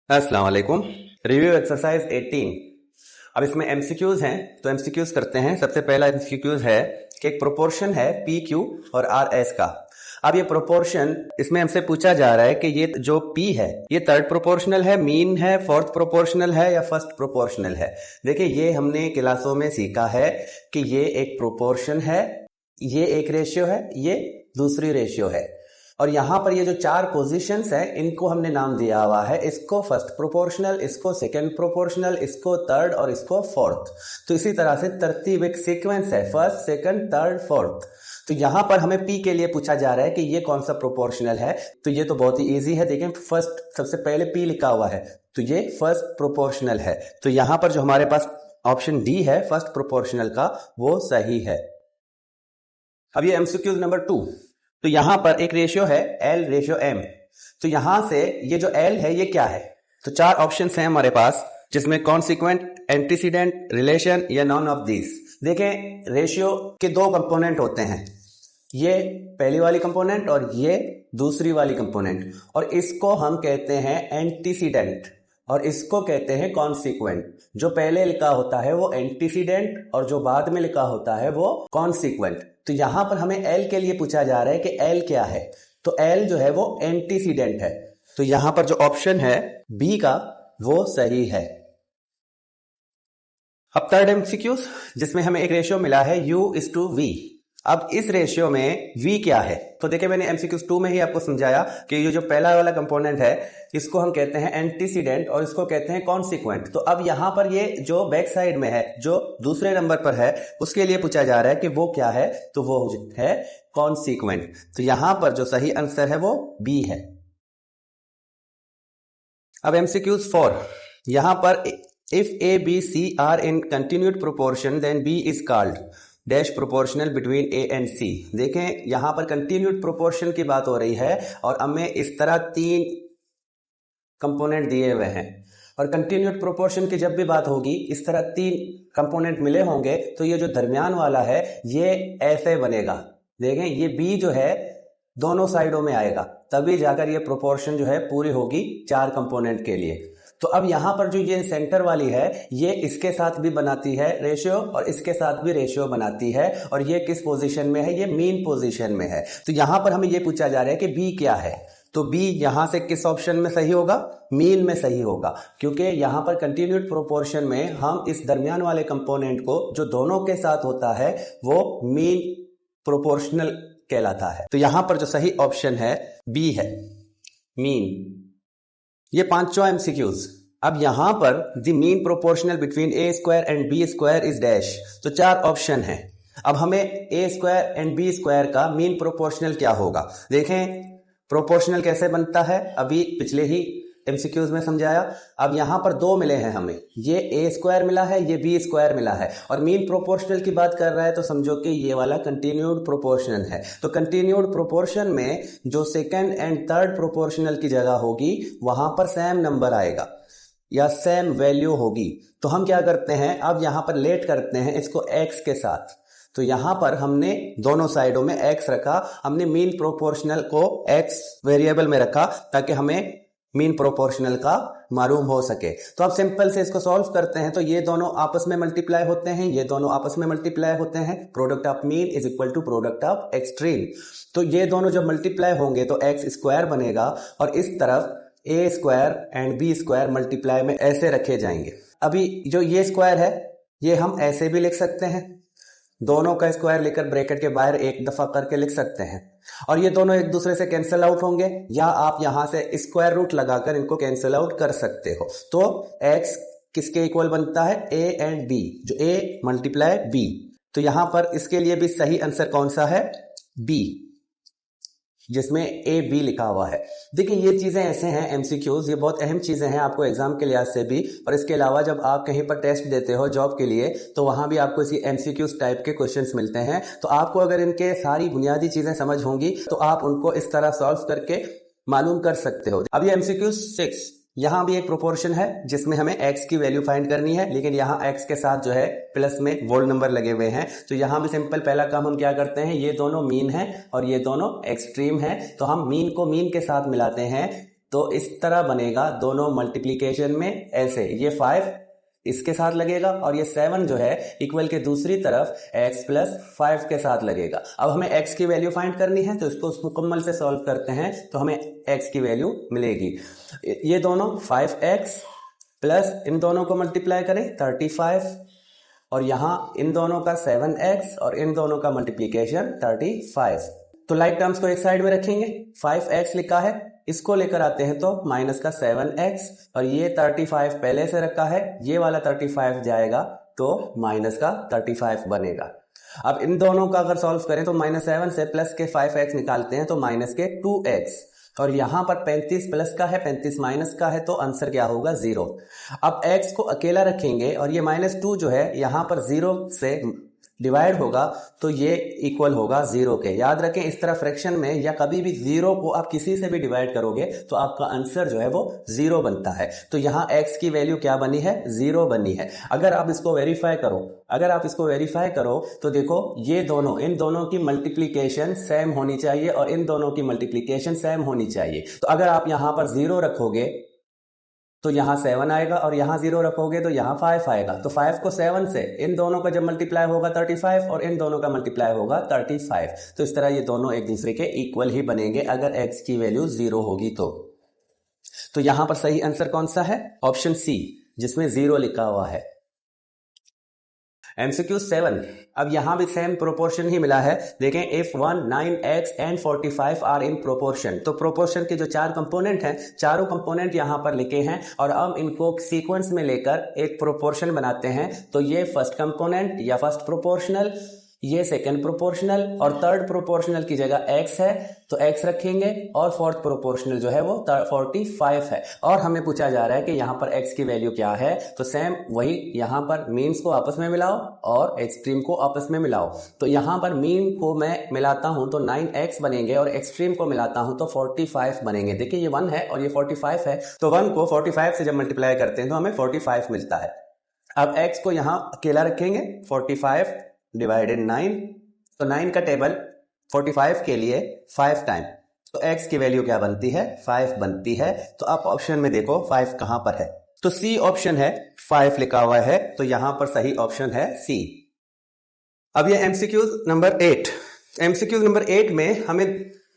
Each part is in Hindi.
अस्सलाम वालेकुम। Review exercise 18। अब इसमें एमसीक्यूज हैं, तो एमसीक्यूज करते हैं। सबसे पहला एमसीक्यूज है कि एक प्रोपोर्शन है पी क्यू और आर एस का। अब ये प्रोपोर्शन, इसमें हमसे पूछा जा रहा है कि ये जो पी है ये थर्ड प्रोपोर्शनल है, मीन है, फोर्थ प्रोपोर्शनल है या फर्स्ट प्रोपोर्शनल है। देखिए ये हमने क्लासों में सीखा है कि ये एक प्रोपोर्शन है, ये एक रेशियो है, ये दूसरी रेशियो है। और यहां पर ये जो चार पोजीशंस है इनको हमने नाम दिया हुआ है, इसको फर्स्ट प्रोपोर्शनल, इसको सेकंड प्रोपोर्शनल, इसको थर्ड और इसको फोर्थ। तो इसी तरह से तरतीब एक सीक्वेंस है, फर्स्ट सेकंड थर्ड फोर्थ। तो यहां पर हमें पी के लिए पूछा जा रहा है कि ये कौन सा प्रोपोर्शनल है। तो ये तो बहुत ही इजी है, देखें फर्स्ट सबसे पहले पी लिखा हुआ है तो ये फर्स्ट प्रोपोर्शनल है। तो यहां पर जो हमारे पास ऑप्शन डी है फर्स्ट प्रोपोर्शनल का, वो सही है। अब ये एमसीक्यू नंबर 2। तो यहां पर एक रेशियो है L रेशियो M। तो यहां से ये जो L है ये क्या है, तो चार ऑप्शंस हैं हमारे पास, जिसमें कॉन्सिक्वेंट, एंटीसीडेंट, रिलेशन या नॉन ऑफ दिस। देखें रेशियो के दो कंपोनेंट होते हैं, ये पहली वाली कंपोनेंट और ये दूसरी वाली कंपोनेंट, और इसको हम कहते हैं एंटीसीडेंट और इसको कहते हैं कॉन्सिक्वेंट। जो पहले लिखा होता है वो एंटीसीडेंट और जो बाद में लिखा होता है वो कॉन्सिक्वेंट। तो यहां पर हमें L के लिए पूछा जा रहा है कि L क्या है, तो L जो है वो एंटीसीडेंट है। तो यहां पर जो ऑप्शन है बी का वो सही है। अब थर्ड एमसीक्यू, जिसमें हमें एक रेशियो मिला है U/V। अब इस रेशियो में V क्या है, तो देखिए मैंने एमसीक्यू 2 में ही आपको समझाया कि ये जो पहला वाला कंपोनेंट है इसको हम कहते हैं एंटीसीडेंट और इसको कहते हैं कॉन्सिक्वेंट। तो अब यहां पर ये जो बैक साइड में है, जो दूसरे नंबर पर है, उसके लिए पूछा जा रहा है कि वो क्या है, तो वो है कॉन्सिक्वेंट। तो यहां पर जो सही आंसर है वो बी है। अब एमसीक्यूज 4, यहां पर if A, B, C are in continued proportion then B is called dash proportional between A and C। देखें यहां पर कंटिन्यूड प्रोपोर्शन की बात हो रही है और हमें इस तरह तीन कंपोनेंट दिए हुए हैं, और कंटिन्यूड प्रोपोर्शन की जब भी बात होगी इस तरह तीन कंपोनेंट मिले होंगे तो ये जो दरमियान वाला है ये ऐसे बनेगा। देखें ये B जो है दोनों साइडों में आएगा, तभी जाकर ये प्रोपोर्शन जो है पूरी होगी चार कंपोनेंट के लिए। तो अब यहां पर जो ये सेंटर वाली है ये इसके साथ भी बनाती है रेशियो और इसके साथ भी रेशियो बनाती है, और ये किस पोजीशन में है, ये मीन पोजीशन में है। तो यहां पर हमें ये पूछा जा रहा है कि बी क्या है, तो बी यहां से किस ऑप्शन में सही होगा, मीन में सही होगा, क्योंकि यहां पर कंटिन्यूड प्रोपोर्शन में हम इस दरमियान वाले कंपोनेंट को जो दोनों के साथ होता है वो मीन प्रोपोर्शनल कहलाता है। तो यहां पर जो सही ऑप्शन है बी है, मीन। ये पांचों एमसीक्यूज। अब यहां पर the mean proportional between A square and B square is dash. तो चार ऑप्शन है। अब हमें A square and B square का मीन प्रोपोर्शनल क्या होगा। देखें प्रोपोर्शनल कैसे बनता है, अभी पिछले ही एमसीक्यूज में समझाया। अब यहां पर दो मिले हैं हमें, ये A स्क्वायर मिला है, ये B स्क्वायर मिला है, और मीन प्रोपोर्शनल की बात कर रहा है तो समझो कि ये वाला कंटिन्यूड प्रोपोर्शनल है। तो कंटिन्यूड प्रोपोर्शन में जो सेकंड एंड थर्ड प्रोपोर्शनल की जगह होगी वहां पर सेम नंबर आएगा या सेम वैल्यू होगी। तो हम क्या करते हैं, अब यहां पर लेट करते हैं इसको x के साथ। तो यहां पर हमने दोनों साइडों में x रखा, हमने मीन प्रोपोर्शनल को x वेरिएबल में रखा ताकि हमें मीन प्रोपोर्शनल का मालूम हो सके। तो अब सिंपल से इसको सॉल्व करते हैं, तो ये दोनों आपस में मल्टीप्लाई होते हैं, ये दोनों आपस में मल्टीप्लाई होते हैं। Product of mean is equal to product of extreme. तो ये दोनों जब मल्टीप्लाई होंगे तो x स्क्वायर बनेगा, और इस तरफ A square and B square multiply में ऐसे रखे जाएंगे। अभी जो ये स्क्वायर है ये हम ऐसे भी लिख सकते हैं, दोनों का स्क्वायर लेकर ब्रैकेट के बाहर एक दफा करके लिख सकते हैं, और ये दोनों एक दूसरे से कैंसिल आउट होंगे, या आप यहां से स्क्वायर रूट लगाकर इनको कैंसिल आउट कर सकते हो। तो x किसके इक्वल बनता है, A एंड B, जो A मल्टीप्लाई B। तो यहां पर इसके लिए भी सही आंसर कौन सा है, B, जिसमें A B लिखा हुआ है। देखिए ये चीजें ऐसे हैं एमसीक्यूज, ये बहुत अहम चीजें हैं आपको एग्जाम के लिहाज से भी, और इसके अलावा जब आप कहीं पर टेस्ट देते हो जॉब के लिए तो वहां भी आपको इसी एमसीक्यूज टाइप के क्वेश्चंस मिलते हैं। तो आपको अगर इनके सारी बुनियादी चीजें समझ होंगी तो आप उनको इस तरह सॉल्व करके मालूम कर सकते हो। अब ये एमसीक्यू 6, यहां भी एक प्रोपोर्शन है जिसमें हमें x की वैल्यू फाइंड करनी है, लेकिन यहां x के साथ जो है प्लस में वोल नंबर लगे हुए हैं। तो यहां भी सिंपल पहला काम हम क्या करते हैं, ये दोनों मीन है और ये दोनों एक्सट्रीम है, तो हम मीन को मीन के साथ मिलाते हैं तो इस तरह बनेगा दोनों मल्टीप्लीकेशन में ऐसे, ये 5 इसके साथ लगेगा और ये 7 जो है इक्वल के दूसरी तरफ x प्लस 5 के साथ लगेगा। अब हमें x की वैल्यू फाइंड करनी है, तो इसको मुकम्मल से सॉल्व करते हैं तो हमें x की वैल्यू मिलेगी। ये दोनों 5x प्लस इन दोनों को मल्टीप्लाई करें 35 और यहां इन दोनों का 7x और इन दोनों का मल्टीप्लीकेशन 35। तो लाइक टर्म्स को एक साइड में रखेंगे, 5x लिखा है, इसको लेकर आते हैं तो माइनस का 7x और ये 35 पहले से रखा है, ये वाला 35 जाएगा तो माइनस का 35 बनेगा। अब इन दोनों का अगर सॉल्व करें तो -7 से प्लस के 5x निकालते हैं तो माइनस के 2x और यहां पर 35 प्लस का है 35 माइनस का है तो आंसर क्या होगा 0। अब x को अकेला रखेंगे और ये -2 जो है यहां पर 0 से डिवाइड होगा तो ये इक्वल होगा 0 के। याद रखें इस तरह फ्रैक्शन में या कभी भी 0 को आप किसी से भी डिवाइड करोगे तो आपका आंसर जो है वो 0 बनता है। तो यहाँ x की वैल्यू क्या बनी है 0 बनी है। अगर आप इसको वेरीफाई करो तो देखो ये दोनों इन दोनों की मल्टीप्लीकेशन सेम होनी चाहिए और इन दोनों की मल्टीप्लीकेशन सेम होनी चाहिए। तो अगर आप यहाँ पर 0 रखोगे तो यहाँ 7 आएगा और यहाँ 0 रखोगे तो यहाँ 5 आएगा। तो 5 को 7 से इन दोनों का जब मल्टीप्लाई होगा 35 और इन दोनों का मल्टीप्लाई होगा 35। तो इस तरह ये दोनों एक दूसरे के इक्वल ही बनेंगे अगर x की वैल्यू 0 होगी तो यहाँ पर सही आंसर कौन सा है? ऑप्शन सी, जिसमें 0 लिखा हुआ है। MCQ 7, अब यहां भी सेम प्रोपोर्शन ही मिला है। देखें if 1, 9x and 45 are in proportion, तो प्रोपोर्शन के जो 4 कंपोनेंट हैं चारों कंपोनेंट यहां पर लिखे हैं और हम इनको सीक्वेंस में लेकर एक प्रोपोर्शन बनाते हैं। तो ये फर्स्ट कंपोनेंट या फर्स्ट प्रोपोर्शनल, ये सेकंड प्रोपोर्शनल और थर्ड प्रोपोर्शनल की जगह x है तो x रखेंगे और फोर्थ प्रोपोर्शनल जो है वो 45 है। और हमें पूछा जा रहा है कि यहाँ पर x की वैल्यू क्या है, तो सेम वही यहाँ पर मीन्स को आपस में मिलाओ और एक्सट्रीम को आपस में मिलाओ। तो यहाँ पर मीन को मैं मिलाता हूं तो 9x बनेंगे और एक्सट्रीम को मिलाता हूं तो 45 बनेंगे। देखिए ये 1 है और ये 45 है, तो 1 को 45 से जब मल्टीप्लाई करते हैं तो हमें 45 मिलता है। अब x को यहाँ अकेला रखेंगे, 45 डिवाइडेड 9, तो 9 का टेबल 45 के लिए 5 टाइम, तो x की वैल्यू क्या बनती है 5 बनती है। तो आप ऑप्शन में देखो 5 कहां पर है, तो सी ऑप्शन है, 5 लिखा हुआ है तो यहां पर सही ऑप्शन है सी। अब ये MCQ नंबर 8 में हमें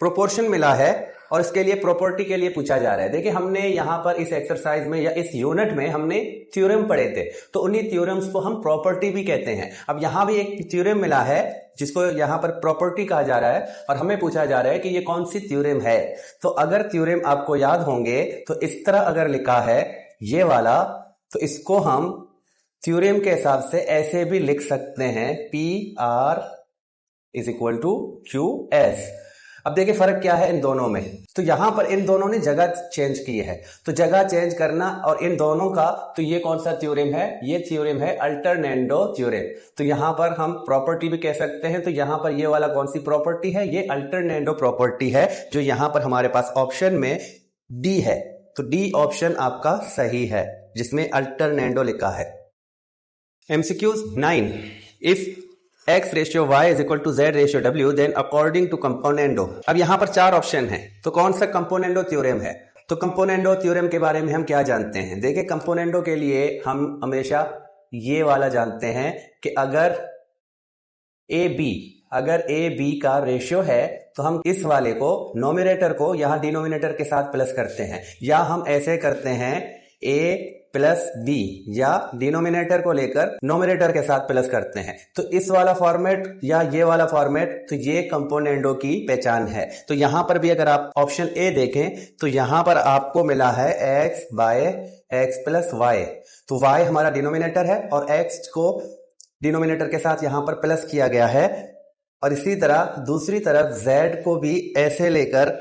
प्रोपोर्शन मिला है और इसके लिए प्रॉपर्टी के लिए पूछा जा रहा है। देखिए हमने यहां पर इस एक्सरसाइज में या इस यूनिट में हमने थ्योरम पढ़े थे, तो उन्हीं थ्योरम्स को हम प्रॉपर्टी भी कहते हैं। अब यहां भी एक थ्योरम मिला है जिसको यहां पर प्रॉपर्टी कहा जा रहा है और हमें पूछा जा रहा है कि ये कौन सी थ्योरम है। तो अगर थ्योरम आपको याद होंगे तो इस तरह अगर लिखा है ये वाला, तो इसको हम थ्योरम के हिसाब से ऐसे भी लिख सकते हैं, PR = QS। अब देखिए फर्क क्या है इन दोनों में, तो यहां पर इन दोनों ने जगह चेंज की है, तो जगह चेंज करना और इन दोनों का, तो ये कौन सा थ्योरम है, ये थ्योरम है अल्टरनेंडो थ्योरम। तो यहां पर हम प्रॉपर्टी भी कह सकते हैं। तो यहां पर ये वाला कौन सी प्रॉपर्टी है, ये अल्टरनेंडो प्रॉपर्टी है, जो यहां पर हमारे पास ऑप्शन में डी है। तो डी ऑप्शन आपका सही है जिसमें अल्टरनेंडो लिखा है। MCQ 9, if x/y = z/w then according to componendo। अब यहां पर 4 ऑप्शन हैं, तो कौन सा कंपोनेंडो थ्योरम है। तो कंपोनेंडो थ्योरम के बारे में हम क्या जानते हैं, देखिए कंपोनेंडो के लिए हम हमेशा ये वाला जानते हैं कि अगर ए बी का रेशियो है तो हम इस वाले को नोमिनेटर को यहां डिनोमिनेटर के साथ प्लस करते हैं, या हम ऐसे करते हैं a + b, या डिनोमिनेटर को लेकर नोमिनेटर के साथ प्लस करते हैं। तो इस वाला फॉर्मेट या ये वाला फॉर्मेट, तो ये कंपोनेंडो की पहचान है। तो यहां पर भी अगर आप ऑप्शन ए देखें तो यहां पर आपको मिला है x/x + y, तो y हमारा डिनोमिनेटर है और x को डिनोमिनेटर के साथ यहां पर प्लस किया गया है, और इसी तरह दूसरी तरफ z को भी ऐसे लेकर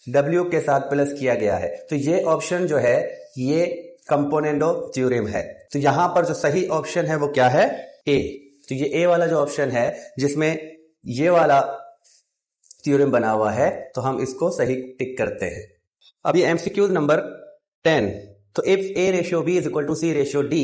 w के साथ प्लस किया गया है। तो ये ऑप्शन जो है ये कंपोनेंडो थ्योरम है। तो यहां पर जो सही ऑप्शन है वो क्या है, ए। तो ये ए वाला जो ऑप्शन है जिसमें ये वाला थ्योरम बना हुआ है, तो हम इसको सही टिक करते हैं। अब ये MCQ नंबर 10, तो इफ A/B = C/D,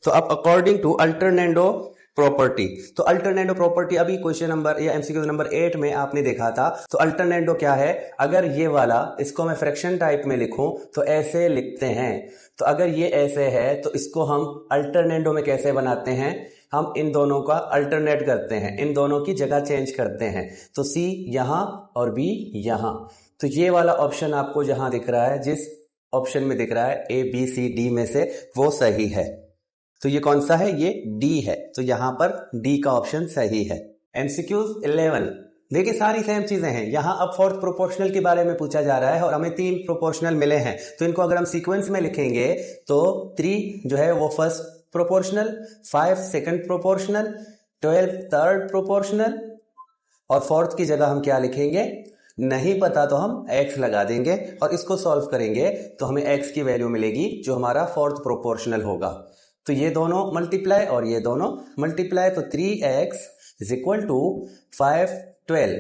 तो अब अकॉर्डिंग टू अल्टरनेंडो प्रॉपर्टी। तो अल्टरनेटो प्रॉपर्टी अभी क्वेश्चन नंबर या एमसीक्यू नंबर 8 में आपने देखा था। तो अल्टरनेटो क्या है, अगर ये वाला इसको मैं फ्रैक्शन टाइप में लिखूं तो ऐसे लिखते हैं। तो अगर ये ऐसे है तो इसको हम अल्टरनेटो में कैसे बनाते हैं, हम इन दोनों का अल्टरनेट करते हैं, इन दोनों की जगह चेंज करते हैं। तो सी यहां और बी यहां। तो ये वाला ऑप्शन आपको जहां दिख रहा है, जिस ऑप्शन में दिख रहा है ए बी सी डी में से, वो सही है। तो ये कौन सा है, ये डी है। तो यहां पर डी का ऑप्शन सही है। एमसीक्यूज 11 देखिए, सारी सेम चीजें हैं। यहां अब फोर्थ प्रोपोर्शनल के बारे में पूछा जा रहा है और हमें 3 प्रोपोर्शनल मिले हैं। तो इनको अगर हम सीक्वेंस में लिखेंगे तो 3 जो है वो first proportional, 5 second proportional, 12 third proportional, और फोर्थ की जगह हम क्या लिखेंगे, नहीं पता तो हम x लगा देंगे और इसको सॉल्व करेंगे तो हमें x की वैल्यू मिलेगी जो हमारा फोर्थ प्रोपोर्शनल होगा। तो ये दोनों मल्टीप्लाई और ये दोनों मल्टीप्लाई, तो 3x इज इक्वल टू 5 12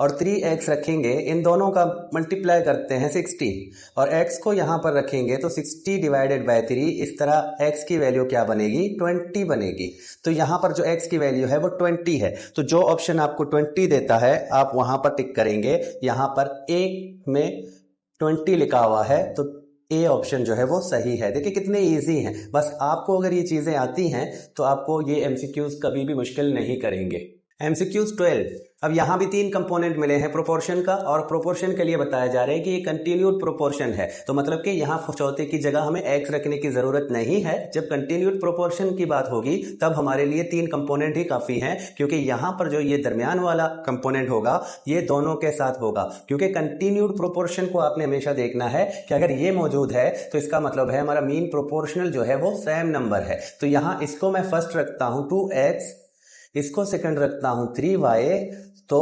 और 3x रखेंगे, इन दोनों का मल्टीप्लाई करते हैं 60 और x को यहां पर रखेंगे तो 60 डिवाइडेड बाय 3, इस तरह x की वैल्यू क्या बनेगी, 20 बनेगी। तो यहां पर जो x की वैल्यू है वो 20 है। तो जो ऑप्शन आपको 20 देता है आप वहां पर टिक करेंगे। यहां पर a में 20 लिखा हुआ है तो ए ऑप्शन जो है वो सही है। देखिए कितने इजी हैं, बस आपको अगर ये चीजें आती हैं तो आपको ये एमसीक्यूज कभी भी मुश्किल नहीं करेंगे। एमसीक्यूज 12, अब यहां भी 3 कंपोनेंट मिले हैं प्रोपोर्शन का, और प्रोपोर्शन के लिए बताया जा रहा है कि ये कंटिन्यूड प्रोपोर्शन है। तो मतलब कि यहां चौथे की जगह हमें x रखने की जरूरत नहीं है। जब कंटिन्यूड प्रोपोर्शन की बात होगी तब हमारे लिए 3 कंपोनेंट ही काफी हैं, क्योंकि यहां पर जो ये दरमियान वाला कंपोनेंट होगा ये दोनों के साथ होगा। क्योंकि कंटिन्यूड प्रोपोर्शन को आपने हमेशा देखना है कि अगर ये मौजूद है तो इसका मतलब है हमारा मीन प्रोपोर्शनल जो है वो सेम नंबर है। तो यहां इसको मैं फर्स्ट रखता हूं 2x, इसको सेकंड रखता हूं 3y, तो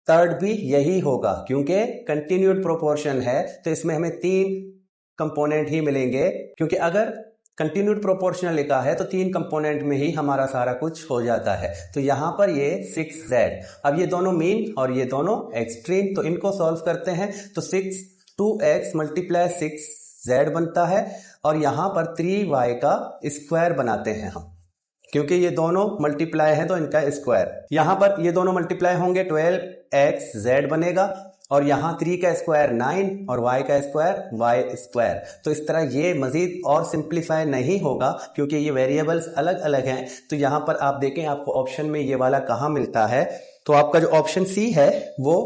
थर्ड भी यही होगा। क्योंकि कंटिन्यूड प्रोपोर्शन है तो इसमें हमें 3 कंपोनेंट ही मिलेंगे, क्योंकि अगर कंटिन्यूड प्रोपोर्शनल लिखा है तो 3 कंपोनेंट में ही हमारा सारा कुछ हो जाता है। तो यहां पर ये 6z, अब ये दोनों मीन और ये दोनों एक्सट्रीम, तो इनको सॉल्व करते हैं। तो 2x मल्टीप्लाई 6z बनता है और यहां पर 3y का स्क्वायर बनाते हैं हम, क्योंकि ये दोनों मल्टीप्लाई है तो इनका स्क्वायर। यहां पर ये दोनों मल्टीप्लाई होंगे, 12xz बनेगा और यहां 3 का स्क्वायर 9 और y का स्क्वायर y स्क्वायर। तो इस तरह ये मजीद और सिंप्लीफाई नहीं होगा क्योंकि ये वेरिएबल्स अलग अलग हैं। तो यहां पर आप देखें आपको ऑप्शन में ये वाला कहां मिलता है, तो आपका जो ऑप्शन सी है वो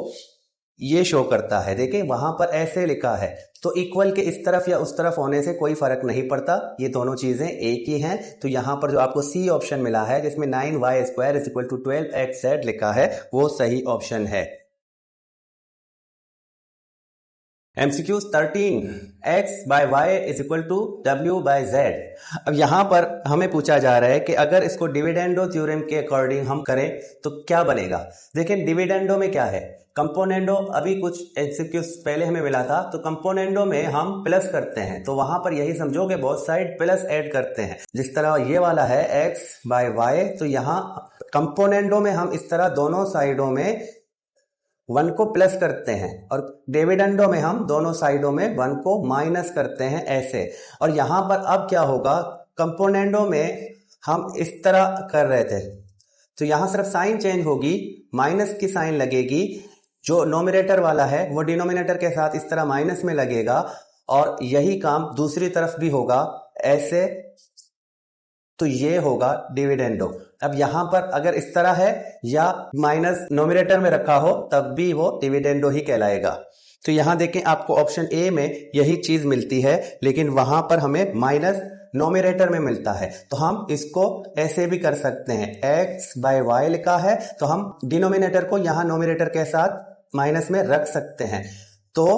ये शो करता है। देखिए वहां पर ऐसे लिखा है, तो इक्वल के इस तरफ या उस तरफ होने से कोई फर्क नहीं पड़ता, ये दोनों चीजें एक ही हैं। तो यहां पर जो आपको सी ऑप्शन मिला है जिसमें 9y square is equal to 12xz लिखा है वो सही ऑप्शन है। MCQ 13, x by y is equal to w by z। अब यहां पर हमें पूछा जा रहा है कि अगर इसको डिविडेंडो थ्योरम के अकॉर्डिंग हम करें तो क्या बनेगा। देखिए डिविडेंडो में क्या है, कंपोनेंडो अभी कुछ MCQ पहले हमें मिला था, तो कंपोनेंडो में हम प्लस करते हैं, तो वहां पर यही समझो कि बहुत साइड प्लस ऐड करते हैं। जिस तरह ये वाला है x by y, तो यहां कंपोनेंडो में हम इस तरह दोनों साइडों में 1 को प्लस करते हैं और डिविडेंडो में हम दोनों साइडों में 1 को माइनस करते हैं ऐसे। और यहां पर अब क्या होगा, कंपोनेंडो में हम इस तरह कर रहे थे तो यहां सिर्फ साइन चेंज होगी, माइनस की साइन लगेगी, जो नोमिनेटर वाला है वो डिनोमिनेटर के साथ इस तरह माइनस में लगेगा, और यही काम दूसरी तरफ भी होगा ऐसे। तो ये होगा डिविडेंडो। अब यहां पर अगर इस तरह है या माइनस नोमिनेटर में रखा हो तब भी वो डिविडेंडो ही कहलाएगा। तो यहां देखें आपको ऑप्शन ए में यही चीज मिलती है, लेकिन वहां पर हमें माइनस नोमिनेटर में मिलता है। तो हम इसको ऐसे भी कर सकते हैं, x by y लिखा है तो हम डिनोमिनेटर को यहां नोमिनेटर के साथ माइनस में रख सकते हैं। तो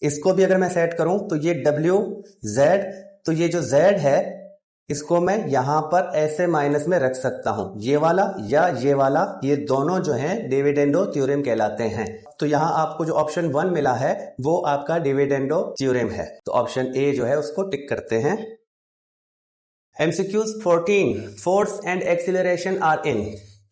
इसको भी अगर मैं सेट करूं तो ये w z, तो ये जो z है इसको मैं यहां पर ऐसे माइनस में रख सकता हूं, ये वाला या ये वाला, ये दोनों जो हैं डिविडेंडो थ्योरम कहलाते हैं। तो यहां आपको जो ऑप्शन 1 मिला है वो आपका डिविडेंडो थ्योरम है। तो ऑप्शन ए जो है उसको टिक करते हैं। MCQ 14, force and acceleration are in.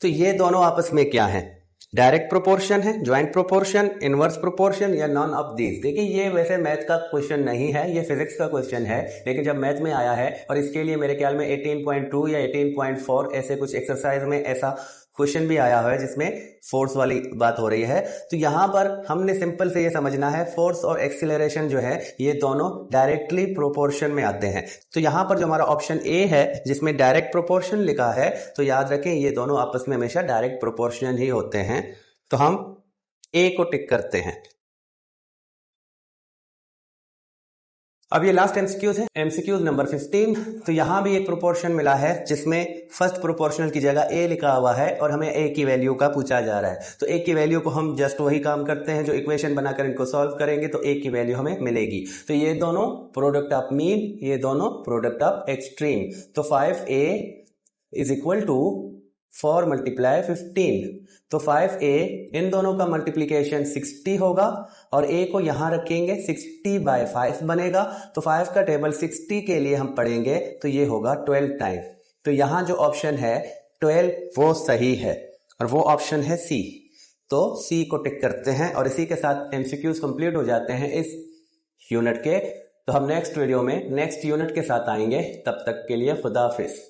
तो ये दोनों आपस में क्या हैं, डायरेक्ट प्रोपोर्शन है, ज्वाइंट प्रोपोर्शन, इनवर्स प्रोपोर्शन या नॉन ऑफ दीज। देखिए ये वैसे मैथ का क्वेश्चन नहीं है, ये फिजिक्स का क्वेश्चन है, लेकिन जब मैथ में आया है और इसके लिए मेरे ख्याल में 18.2 या 18.4 ऐसे कुछ एक्सरसाइज में ऐसा क्वेश्चन भी आया हुआ है जिसमें फोर्स वाली बात हो रही है। तो यहां पर हमने सिंपल से ये समझना है, फोर्स और एक्सीलरेशन जो है ये दोनों डायरेक्टली प्रोपोर्शन में आते हैं। तो यहां पर जो हमारा ऑप्शन ए है जिसमें डायरेक्ट प्रोपोर्शन लिखा है, तो याद रखें ये दोनों आपस में हमेशा डायरेक्ट प्रोपोर्शन ही होते हैं। तो हम ए को टिक करते हैं। अब ये लास्ट एमसीक्यूज है, एमसीक्यूज नंबर 15। तो यहां भी एक प्रोपोर्शन मिला है जिसमें फर्स्ट प्रोपोर्शनल की जगह ए लिखा हुआ है और हमें ए की वैल्यू का पूछा जा रहा है। तो ए की वैल्यू को हम जस्ट वही काम करते हैं जो इक्वेशन बनाकर इनको सॉल्व करेंगे तो ए की वैल्यू हमें मिलेगी। तो ये दोनों प्रोडक्ट ऑफ मीन, ये दोनों प्रोडक्ट ऑफ एक्सट्रीम। तो 5a is equal to 4 multiply 15। तो 5a इन दोनों का मल्टीप्लीकेशन 60 होगा और a को यहां रखेंगे, 60/5 बनेगा। तो 5 का टेबल 60 के लिए हम पढ़ेंगे तो ये होगा 12 टाइम। तो यहां जो ऑप्शन है 12 वो सही है और वो ऑप्शन है सी। तो सी को टिक करते हैं और इसी के साथ एमसीक्यूज कंप्लीट हो जाते हैं इस यूनिट के। तो हम नेक्स्ट वीडियो में नेक्स्ट यूनिट के साथ आएंगे, तब तक के लिए खुदा हाफिज।